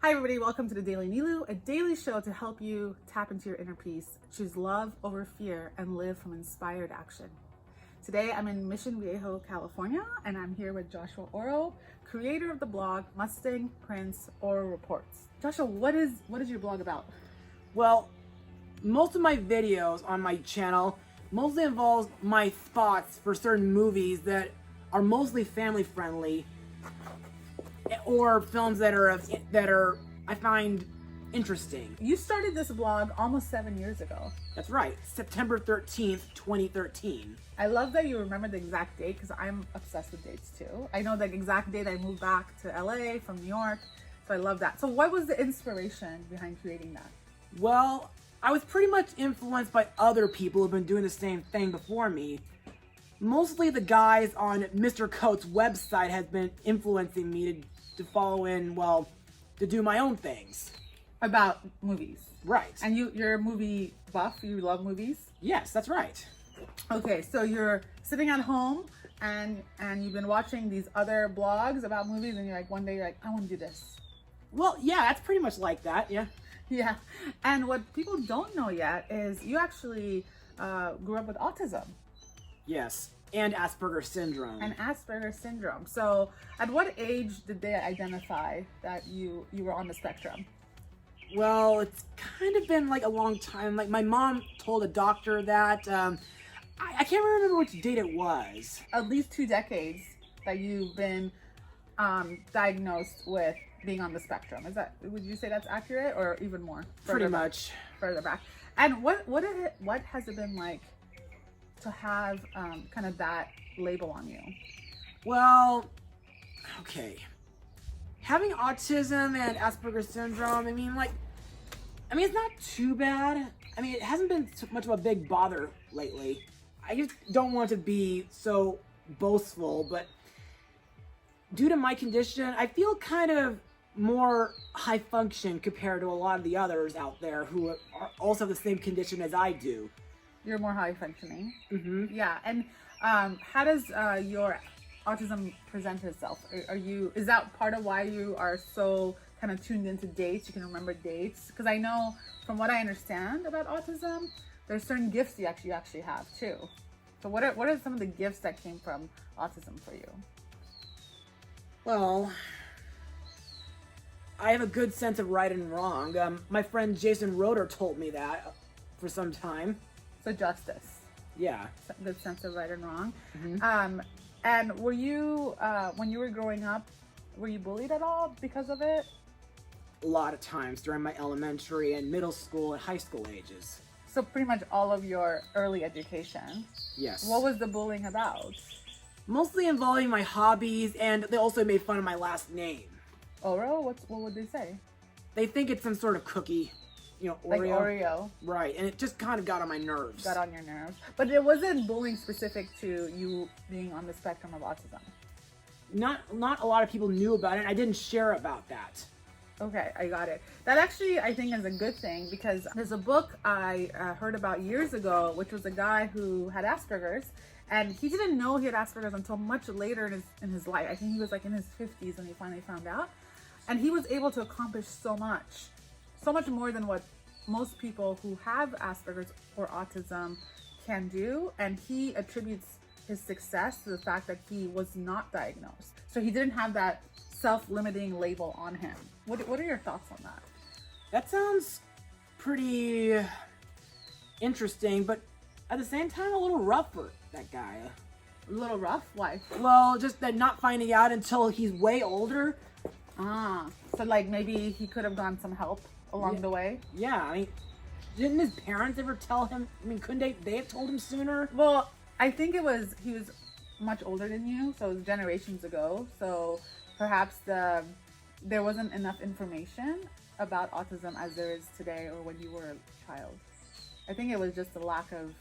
Hi everybody, welcome to the Daily Neloo, a daily show to help you tap into your inner peace, choose love over fear, and live from inspired action. Today I'm in Mission Viejo, California, and I'm here with Joshua Orro, creator of the blog Mustang Prince Orro Reports. Joshua, what is your blog about? Well, most of my videos on my channel mostly involves my thoughts for certain movies that are mostly family friendly, or films that are I find interesting. You started this blog almost 7 years ago. That's right, September 13th, 2013. I love that you remember the exact date because I'm obsessed with dates too. I know the exact date I moved back to LA from New York, so I love that. So what was the inspiration behind creating that? Well, I was pretty much influenced by other people who've been doing the same thing before me. Mostly the guys on Mr. Coates' website has been influencing me to follow in, well, to do my own things. About movies. Right. And you're a movie buff, you love movies? Yes, that's right. Okay, so you're sitting at home and you've been watching these other blogs about movies and you're like, one day you're like, I want to do this. Well, yeah, that's pretty much like that, yeah. Yeah, and what people don't know yet is you actually grew up with autism. Yes, and Asperger syndrome. And Asperger syndrome. So at what age did they identify that you were on the spectrum? Well, it's kind of been like a long time. Like my mom told a doctor that, I can't remember which date it was. At least 2 decades that you've been diagnosed with being on the spectrum. Would you say that's accurate, or even more? Pretty much. Further back. And what has it been like to have kind of that label on you? Well, okay. Having autism and Asperger syndrome, I mean, it's not too bad. I mean, it hasn't been so much of a big bother lately. I just don't want to be so boastful, but due to my condition, I feel kind of more high function compared to a lot of the others out there who are also the same condition as I do. You're more high functioning. Mm-hmm. Yeah, and how does your autism present itself? Is that part of why you are so kind of tuned into dates? You can remember dates? Because I know from what I understand about autism, there's certain gifts you actually have too. So what are some of the gifts that came from autism for you? Well, I have a good sense of right and wrong. My friend Jason Roeder told me that for some time. So justice. Yeah. Good sense of right and wrong. Mm-hmm. And were you, when you were growing up, were you bullied at all because of it? A lot of times during my elementary and middle school and high school ages. So pretty much all of your early education. Yes. What was the bullying about? Mostly involving my hobbies, and they also made fun of my last name. Orro? What would they say? They think it's some sort of cookie. Oreo. Like Oreo. Right, and it just kind of got on my nerves. Got on your nerves. But it wasn't bullying specific to you being on the spectrum of autism. Not a lot of people knew about it, and I didn't share about that. Okay, I got it. That actually, I think, is a good thing because there's a book I heard about years ago, which was a guy who had Asperger's, and he didn't know he had Asperger's until much later in his life. I think he was like in his 50s when he finally found out. And he was able to accomplish so much more than what most people who have Asperger's or autism can do. And he attributes his success to the fact that he was not diagnosed. So he didn't have that self-limiting label on him. What are your thoughts on that? That sounds pretty interesting, but at the same time a little rough for that guy. A little rough? Why? Well, just that not finding out until he's way older. So like maybe he could have gotten some help along the way? Yeah, I mean, didn't his parents ever tell him? I mean, couldn't they have told him sooner? Well, I think he was much older than you, so it was generations ago. So perhaps there wasn't enough information about autism as there is today or when you were a child. I think it was just a lack of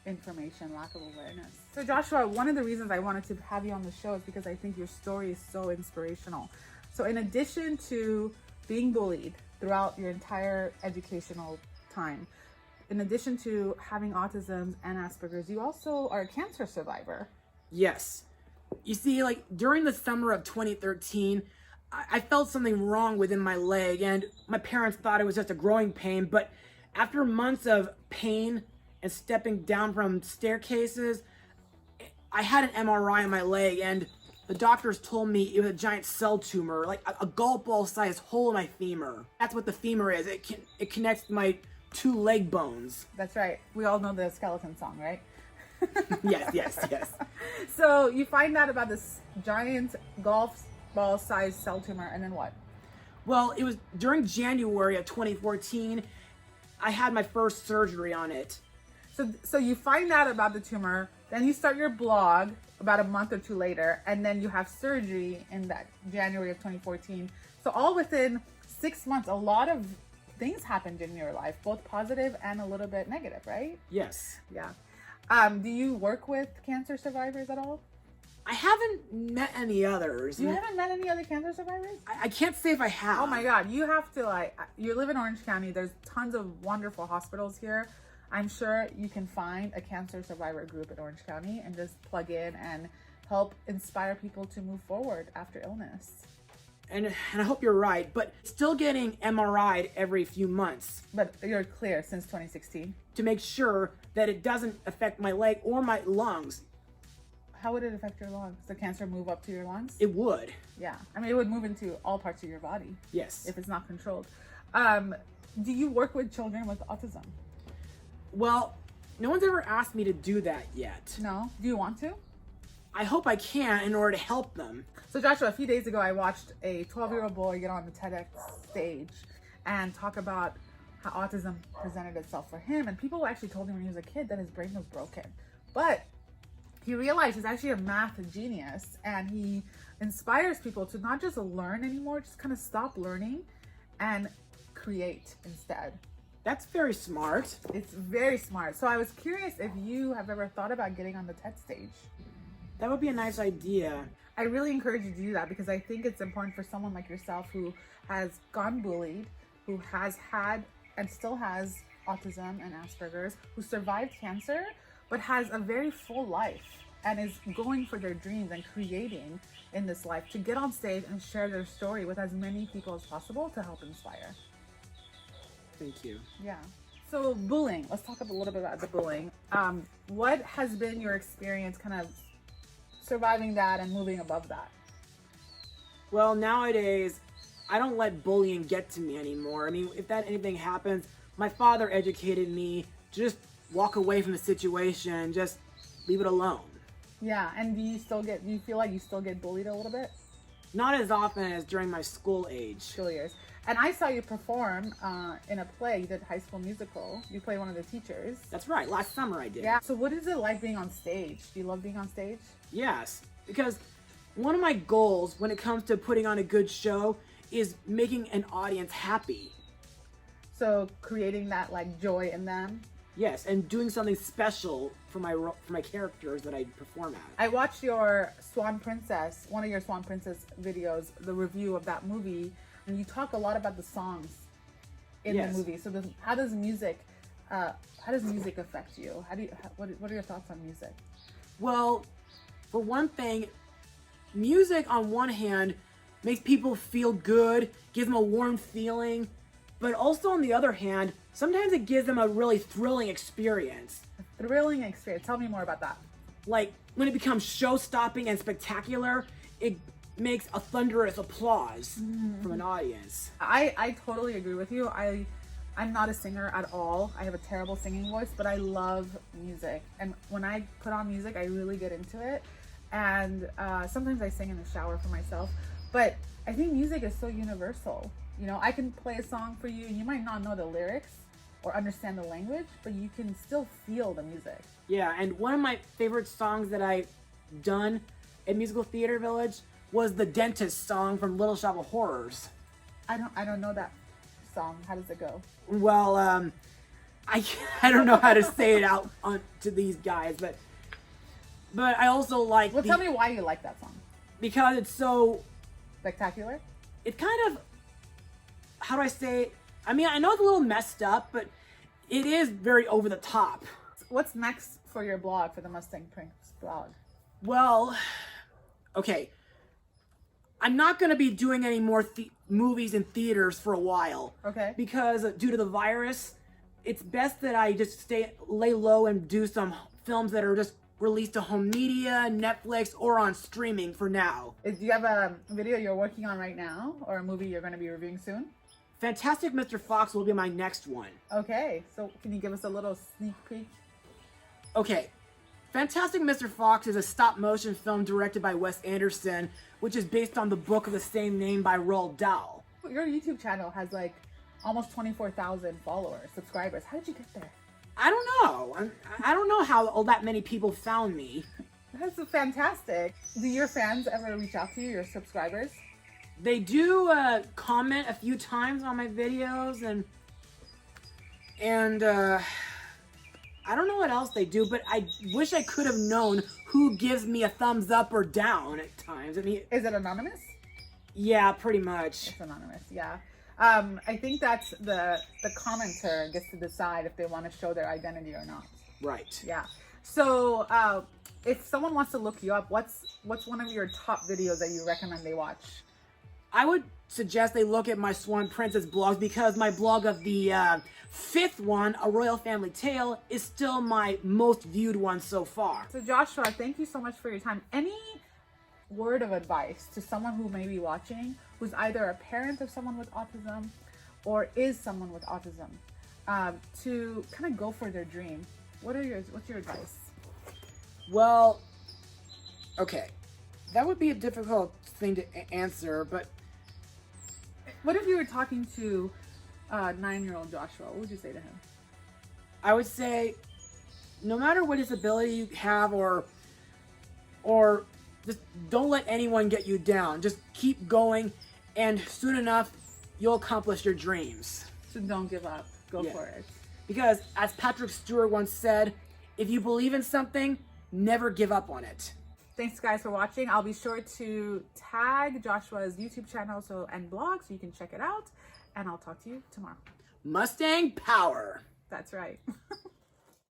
information, lack of awareness. So Joshua, one of the reasons I wanted to have you on the show is because I think your story is so inspirational. So in addition to being bullied throughout your entire educational time, in addition to having autism and Asperger's, you also are a cancer survivor. Yes. You see, like during the summer of 2013, I felt something wrong within my leg, and my parents thought it was just a growing pain, but after months of pain and stepping down from staircases, I had an MRI on my leg, and the doctors told me it was a giant cell tumor, like a golf ball sized hole in my femur. That's what the femur is. It connects my two leg bones. That's right. We all know the skeleton song, right? Yes. So you find out about this giant golf ball sized cell tumor, and then what? Well, it was during January of 2014, I had my first surgery on it. So you find out about the tumor, then you start your blog about a month or two later, and then you have surgery in that January of 2014. So all within 6 months, a lot of things happened in your life, both positive and a little bit negative, right? Yes. Yeah. Do you work with cancer survivors at all? I haven't met any others. You haven't met any other cancer survivors? I can't say if I have. Oh my God, you have to you live in Orange County. There's tons of wonderful hospitals here. I'm sure you can find a cancer survivor group in Orange County and just plug in and help inspire people to move forward after illness. And I hope you're right, but still getting MRI'd every few months. But you're clear since 2016. To make sure that it doesn't affect my leg or my lungs. How would it affect your lungs? The cancer move up to your lungs? It would. Yeah. I mean, it would move into all parts of your body. Yes. If it's not controlled. Do you work with children with autism? Well, no one's ever asked me to do that yet. No? Do you want to? I hope I can in order to help them. So Joshua, a few days ago, I watched a 12-year-old boy get on the TEDx stage and talk about how autism presented itself for him. And people actually told him when he was a kid that his brain was broken. But he realized he's actually a math genius, and he inspires people to not just learn anymore, just kind of stop learning and create instead. That's very smart. It's very smart. So I was curious if you have ever thought about getting on the TED stage. That would be a nice idea. I really encourage you to do that because I think it's important for someone like yourself who has gone bullied, who has had and still has autism and Asperger's, who survived cancer, but has a very full life and is going for their dreams and creating in this life, to get on stage and share their story with as many people as possible to help inspire. Thank you. Yeah. So bullying, let's talk a little bit about the bullying. What has been your experience kind of surviving that and moving above that? Well, nowadays, I don't let bullying get to me anymore. I mean, if anything happens, my father educated me to just walk away from the situation, just leave it alone. Yeah, and do you feel like you still get bullied a little bit? Not as often as during my school age. School years. And I saw you perform in a play. You did High School Musical. You played one of the teachers. That's right. Last summer I did. Yeah. So what is it like being on stage? Do you love being on stage? Yes, because one of my goals when it comes to putting on a good show is making an audience happy. So creating that like joy in them. Yes, and doing something special for my characters that I perform at. I watched your Swan Princess, one of your Swan Princess videos, the review of that movie, and you talk a lot about the songs in the movie. So how does music affect you? What are your thoughts on music? Well, for one thing, music on one hand makes people feel good, gives them a warm feeling, but also on the other hand, sometimes it gives them a really thrilling experience. A thrilling experience. Tell me more about that. Like when it becomes show-stopping and spectacular, it makes a thunderous applause from an audience. I totally agree with you. I'm not a singer at all. I have a terrible singing voice, but I love music. And when I put on music, I really get into it. And sometimes I sing in the shower for myself. But I think music is so universal. You know, I can play a song for you and you might not know the lyrics or understand the language, but you can still feel the music. Yeah, and one of my favorite songs that I've done at Musical Theater Village was the Dentist song from Little Shop of Horrors. I don't know that song. How does it go? Well, I don't know how to say it out to these guys, but I also like. Well, tell me why you like that song. Because it's so spectacular. It's kind of, how do I say it? I mean, I know it's a little messed up, but it is very over the top. What's next for your blog, for the Mustang Prince blog? Well, okay. I'm not going to be doing any more movies in theaters for a while. Okay. Because due to the virus, it's best that I just lay low and do some films that are just released to home media, Netflix, or on streaming for now. Do you have a video you're working on right now, or a movie you're going to be reviewing soon? Fantastic Mr. Fox will be my next one. Okay, so can you give us a little sneak peek? Okay. Fantastic Mr. Fox is a stop-motion film directed by Wes Anderson, which is based on the book of the same name by Roald Dahl. Your YouTube channel has like almost 24,000 followers, subscribers. How did you get there? I don't know. I don't know how all that many people found me. That's fantastic. Do your fans ever reach out to you, your subscribers? They do comment a few times on my videos, and I don't know what else they do, but I wish I could have known who gives me a thumbs up or down at times. I mean, is it anonymous? Yeah, pretty much. It's anonymous, yeah. I think that's the commenter gets to decide if they want to show their identity or not. Right. Yeah. So if someone wants to look you up, what's one of your top videos that you recommend they watch? I would suggest they look at my Swan Princess blogs, because my blog of the fifth one, A Royal Family Tale, is still my most viewed one so far. So Joshua, thank you so much for your time. Any word of advice to someone who may be watching, who's either a parent of someone with autism or is someone with autism, to kind of go for their dream? What's your advice? Well, okay, that would be a difficult thing to answer, but what if you were talking to 9-year-old Joshua? What would you say to him? I would say, no matter what disability you have, or just don't let anyone get you down. Just keep going, and soon enough, you'll accomplish your dreams. So don't give up. Go for it. Because, as Patrick Stewart once said, if you believe in something, never give up on it. Thanks, guys, for watching. I'll be sure to tag Joshua's YouTube channel and blog so you can check it out. And I'll talk to you tomorrow. Mustang power. That's right.